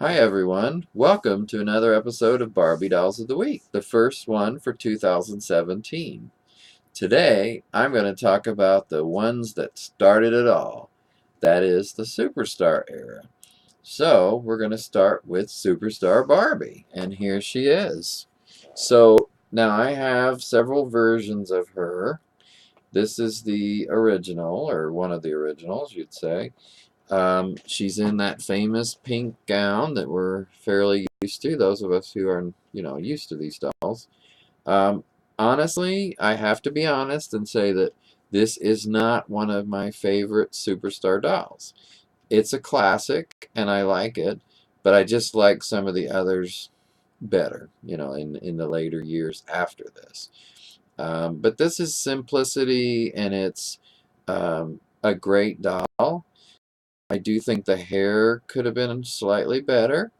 Hi everyone, welcome to another episode of Barbie Dolls of the Week, the first one for 2017. Today, I'm going to talk about the ones that started it all. That is the Superstar era. So, we're going to start with Superstar Barbie, and here she is. So, now I have several versions of her. This is the original, or one of the originals, you'd say. She's in that famous pink gown that we're fairly used to, those of us who are, used to these dolls. Um, Honestly, I have to be honest and say that this is not one of my favorite Superstar dolls. It's a classic, and I like it, but I just like some of the others better, in the later years after this. But this is simplicity, and it's a great doll. I do think the hair could have been slightly better.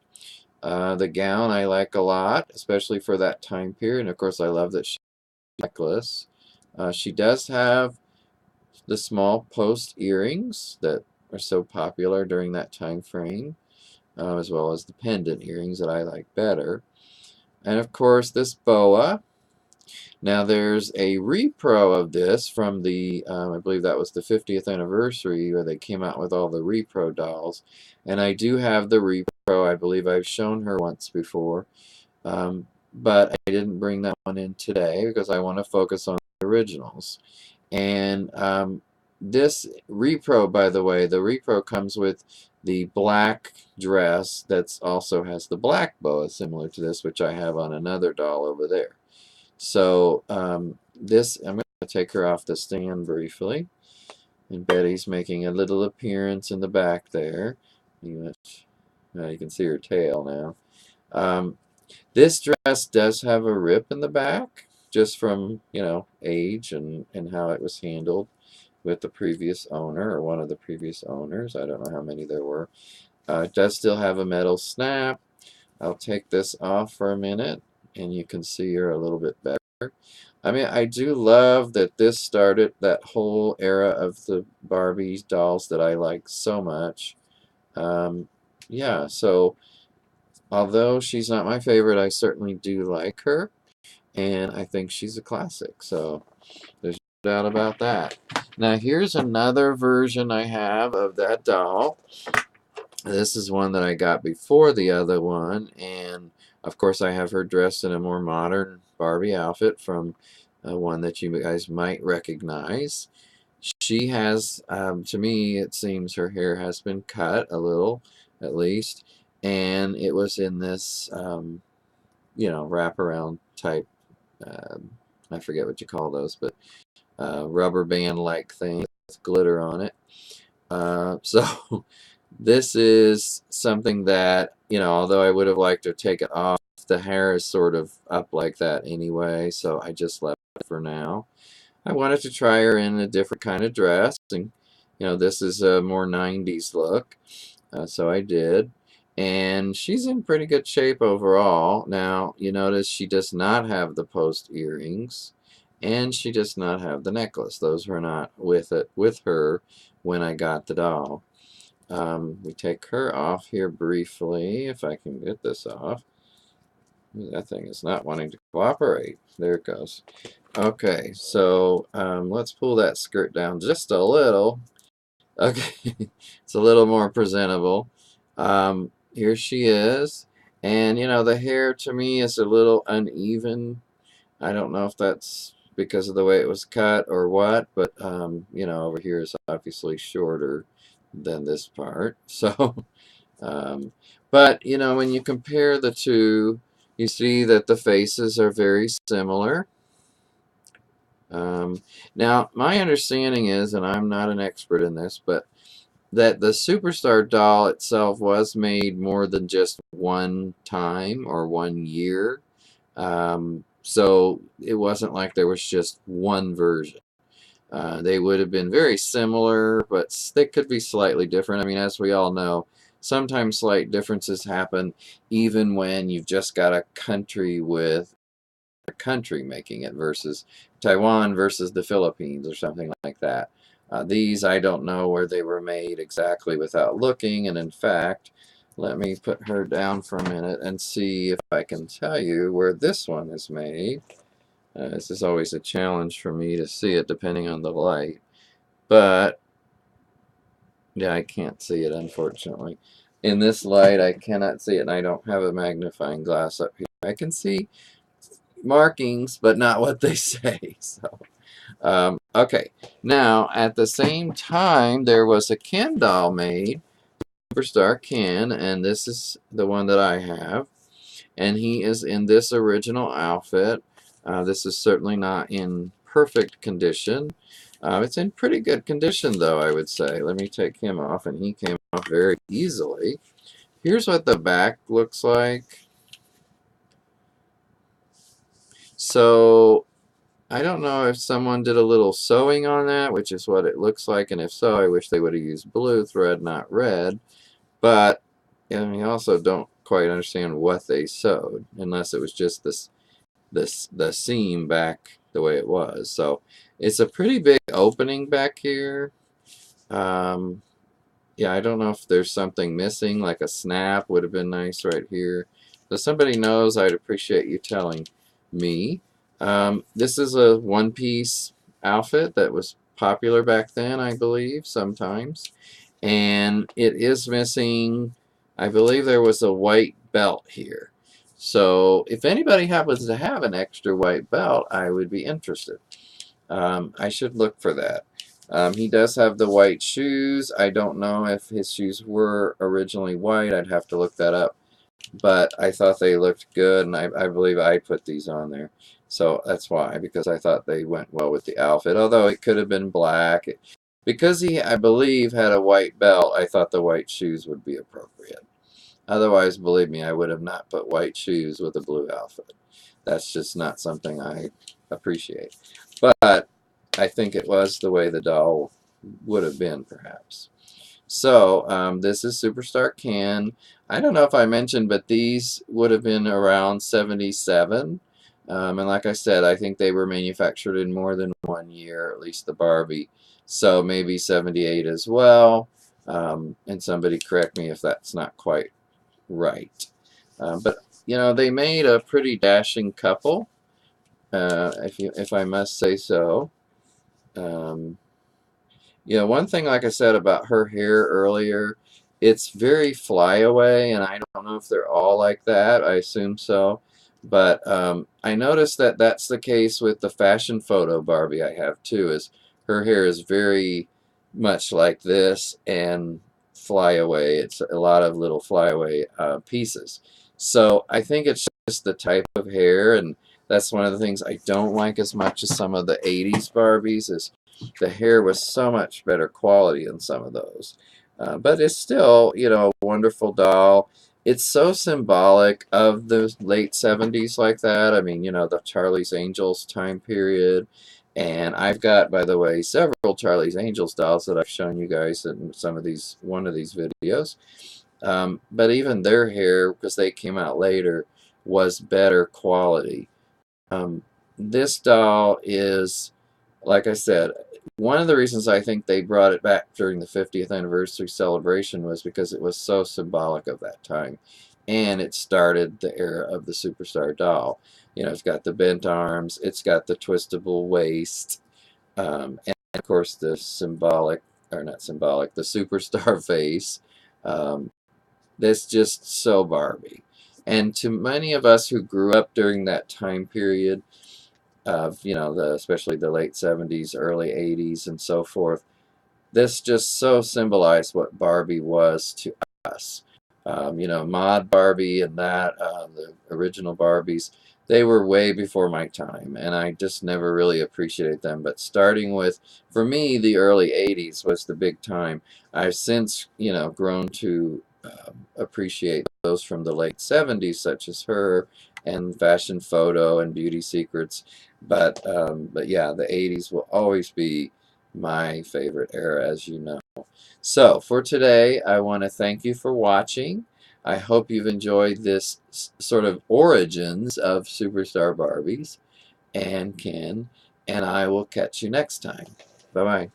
The gown I like a lot, especially for that time period. And of course, I love that she has a necklace. She does have the small post earrings that are so popular during that time frame, as well as the pendant earrings that I like better. And of course, this boa. Now there's a repro of this from the, I believe that was the 50th anniversary where they came out with all the repro dolls. And I do have the repro. I believe I've shown her once before. But I didn't bring that one in today because I want to focus on the originals. And this repro, by the way, the repro comes with the black dress that also has the black boa similar to this, which I have on another doll over there. So I'm going to take her off the stand briefly. And Betty's making a little appearance in the back there. You can see her tail now. This dress does have a rip in the back, just from, age and how it was handled with the previous owner or one of the previous owners. I don't know how many there were. It does still have a metal snap. I'll take this off for a minute, and you can see her a little bit better. I mean, I do love that this started that whole era of the Barbie dolls that I like so much. Um, yeah, so although she's not my favorite, I certainly do like her, and I think she's a classic. So there's no doubt about that. Now, here's another version I have of that doll. This is one that I got before the other one, and of course I have her dressed in a more modern Barbie outfit from one that you guys might recognize. She has, to me, it seems her hair has been cut a little, at least, and it was in this, wraparound type, um, I forget what you call those, but rubber band-like thing with glitter on it. So this is something that, although I would have liked to take it off, the hair is sort of up like that anyway, so I just left it for now. I wanted to try her in a different kind of dress, and, this is a more 90s look, so I did. And she's in pretty good shape overall. Now, you notice she does not have the post earrings, and she does not have the necklace. Those were not with her when I got the doll. We take her off here briefly, if I can get this off. That thing is not wanting to cooperate. There it goes. Okay, so let's pull that skirt down just a little. Okay, it's a little more presentable. Here she is. And, the hair to me is a little uneven. I don't know if that's because of the way it was cut or what, but, over here is obviously shorter than this part. So, um, but, when you compare the two, you see that the faces are very similar. Now, my understanding is, and I'm not an expert in this, but that the Superstar doll itself was made more than just one time or one year. So it wasn't like there was just one version. They would have been very similar, but they could be slightly different. I mean, as we all know, sometimes slight differences happen even when you've just got a country with a country making it versus Taiwan versus the Philippines or something like that. These, I don't know where they were made exactly without looking, and in fact, let me put her down for a minute and see if I can tell you where this one is made. This is always a challenge for me to see it depending on the light. But, yeah, I can't see it, unfortunately. In this light, I cannot see it, and I don't have a magnifying glass up here. I can see markings, but not what they say. So, okay. Now, at the same time, there was a Ken doll made, Superstar Ken, and this is the one that I have. And he is in this original outfit. This is certainly not in perfect condition. It's in pretty good condition, though, I would say. Let me take him off, and he came off very easily. Here's what the back looks like. So, I don't know if someone did a little sewing on that, which is what it looks like, and if so, I wish they would have used blue thread, not red. But, and we also don't quite understand what they sewed, unless it was just the seam back the way it was. So it's a pretty big opening back here. Yeah, I don't know if there's something missing, like a snap would have been nice right here. If somebody knows, I'd appreciate you telling me. This is a one-piece outfit that was popular back then, I believe, sometimes. And it is missing, I believe there was a white belt here. So if anybody happens to have an extra white belt, I would be interested. I should look for that. He does have the white shoes. I don't know if his shoes were originally white. I'd have to look that up. But I thought they looked good, and I believe I put these on there. So that's why, because I thought they went well with the outfit. Although it could have been black. Because he, I believe, had a white belt, I thought the white shoes would be appropriate. Otherwise, believe me, I would have not put white shoes with a blue outfit. That's just not something I appreciate. But I think it was the way the doll would have been, perhaps. So, this is Superstar Ken. I don't know if I mentioned, but these would have been around 77. And like I said, I think they were manufactured in more than 1 year, at least the Barbie. So maybe 78 as well. And somebody correct me if that's not quite right. But, you know, they made a pretty dashing couple, if I must say so. Um, You know, one thing, like I said about her hair earlier, it's very flyaway, and I don't know if they're all like that. I assume so. But I noticed that that's the case with the fashion photo Barbie I have, too, is her hair is very much like this and flyaway. It's a lot of little flyaway pieces. So I think it's just the type of hair, and that's one of the things I don't like as much as some of the 80s Barbies is the hair was so much better quality than some of those. But it's still, you know, a wonderful doll. It's so symbolic of the late 70s like that. I mean, you know, the Charlie's Angels time period. And I've got, by the way, several Charlie's Angels dolls that I've shown you guys in one of these videos. But even their hair, because they came out later, was better quality. Um, this doll is, like I said, one of the reasons I think they brought it back during the 50th anniversary celebration was because it was so symbolic of that time. And it started the era of the Superstar doll. You know, it's got the bent arms, it's got the twistable waist, and of course the symbolic, or not symbolic, the Superstar face. Um, that's just so Barbie. And to many of us who grew up during that time period, of, you know, especially the late 70s, early 80s, and so forth. This just so symbolized what Barbie was to us. You know, Mod Barbie and that, the original Barbies, they were way before my time, and I just never really appreciated them. But starting with, for me, the early 80s was the big time. I've since, you know, grown to appreciate those from the late 70s, such as her and Fashion Photo and Beauty Secrets. But yeah, the 80s will always be my favorite era, as you know. So for today, I want to thank you for watching. I hope you've enjoyed this sort of origins of Superstar Barbies and Ken, and I will catch you next time. Bye-bye.